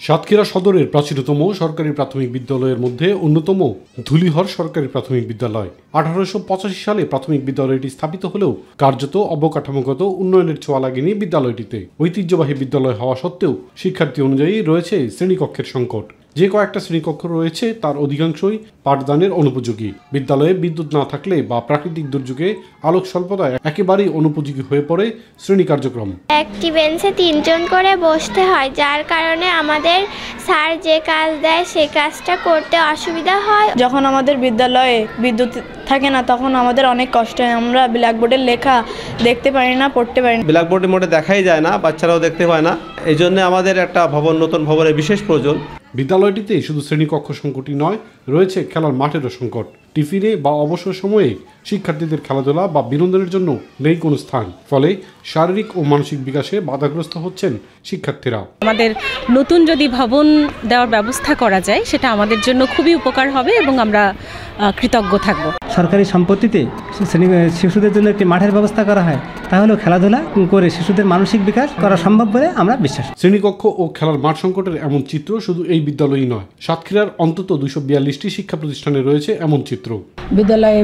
সাতক্ষীরা সদরের প্রাচীনতম সরকারি প্রাথমিক বিদ্যালয়ের মধ্যে অন্যতম ধুলিহর সরকারি প্রাথমিক বিদ্যালয়। 1885 সালে প্রাথমিক বিদ্যালয়টি স্থাপিত হলেও কার্যত অবকাঠামোগত উন্নয়নের ছোঁয়া লাগেনি বিদ্যালয়টিতে। ঐতিহ্যবাহী বিদ্যালয় হওয়া সত্ত্বেও শিক্ষার্থী অনুযায়ী রয়েছে শ্রেণীকক্ষের সংকট। যে কয়েকটা শ্রেণীকক্ষ রয়েছে তার অধিকাংশই পাঠদানের অনুপযোগী। বিদ্যালয়ে বিদ্যুৎ না থাকলে বা প্রাকৃতিক দুর্যোগে আলোক স্বল্পতায় একেবারেই অনুপযোগী হয়ে পড়ে শ্রেণী কার্যক্রম। একটি বেঞ্চে 3 জন করে বসতে হয়, যার কারণে আমাদের স্যার যে কাজ দেয় সেই কাজটা করতে অসুবিধা হয়। যখন আমাদের বিদ্যালয়ে বিদ্যুৎ থাকে না তখন আমাদের অনেক কষ্ট হয়। আমরা ব্ল্যাকবোর্ডের লেখা দেখতে পারি না, পড়তে পারি না। ব্ল্যাকবোর্ডের মোড়ে দেখাই যায় না, বাচ্চারাও দেখতে পায় না। এই জন্য আমাদের একটা নতুন ভবনের বিশেষ প্রয়োজন। বিদ্যালয়টিতে শুধু শ্রেণীকক্ষ সংকটই নয়, রয়েছে খেলার মাঠেরও সংকট। টিফিনে বা অবসর সময়ে শিক্ষার্থীদের খেলাধুলা বা বিনোদনের জন্য নেই কোনো স্থান। ফলে শারীরিক ও মানসিক বিকাশে বাধাগ্রস্ত হচ্ছেন শিক্ষার্থীরা। আমাদের নতুন যদি ভবন দেওয়ার ব্যবস্থা করা যায় সেটা আমাদের জন্য খুবই উপকার হবে এবং আমরা কৃতজ্ঞ থাকব। সরকারি সম্পত্তিতে শিশুদের জন্য একটি মাঠের ব্যবস্থা করা হয়, তাহলেও খেলাধুলা করে শিশুদের মানসিক বিকাশ করা সম্ভব বলে আমরা বিশ্বাস। শ্রেণীকক্ষ ও খেলার মাঠ সংকটের এমন চিত্র শুধু এই বিদ্যালয়ই নয়, সাতক্ষীরার অন্তত 242টি শিক্ষা প্রতিষ্ঠানে রয়েছে এমন চিত্র। বিদ্যালয়ে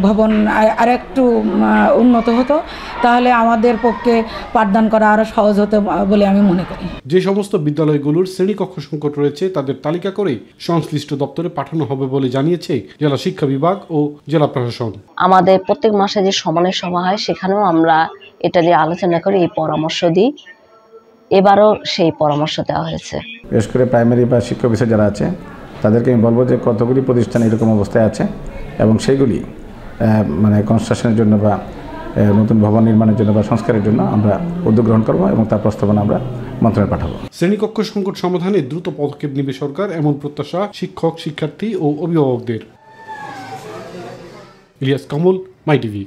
ভবন আরেকটু উন্নত হতো, তাহলে আমাদের পক্ষে পাঠদান করা আরো সহজ হতো বলে আমি মনে করি। যে সমস্ত বিদ্যালয়গুলোর শ্রেণীকক্ষ সংকট রয়েছে তাদের তালিকা করে সংশ্লিষ্ট দপ্তরে পাঠানো হবে বলে জানিয়েছে জেলা শিক্ষা বিভাগ ও জেলা প্রশাসন। আমাদের প্রত্যেক মাসে যে সমানের সভা হয় সেখানেও আমরা এটা নিয়ে আলোচনা করে এই পরামর্শ দিই। এবারও সেই পরামর্শ দেওয়া হয়েছে। বিশেষ করে প্রাইমারি বা শিক্ষক বিষয় যারা আছে তাদেরকে আমি বলবো যে কতগুলি প্রতিষ্ঠান এরকম অবস্থায় আছে এবং সেইগুলি কনস্ট্রাকশনের জন্য বা নতুন ভবন নির্মাণের জন্য বা সংস্কারের জন্য আমরা উদ্যোগ গ্রহণ করবো এবং তার প্রস্তাবনা আমরা মন্ত্রণালয়ে পাঠাবো। শ্রেণীকক্ষ সংকট সমাধানে দ্রুত পদক্ষেপ নেবে সরকার, এমন প্রত্যাশা শিক্ষক, শিক্ষার্থী ও অভিভাবকদের। ইলিয়াস কামল, মাই টিভি।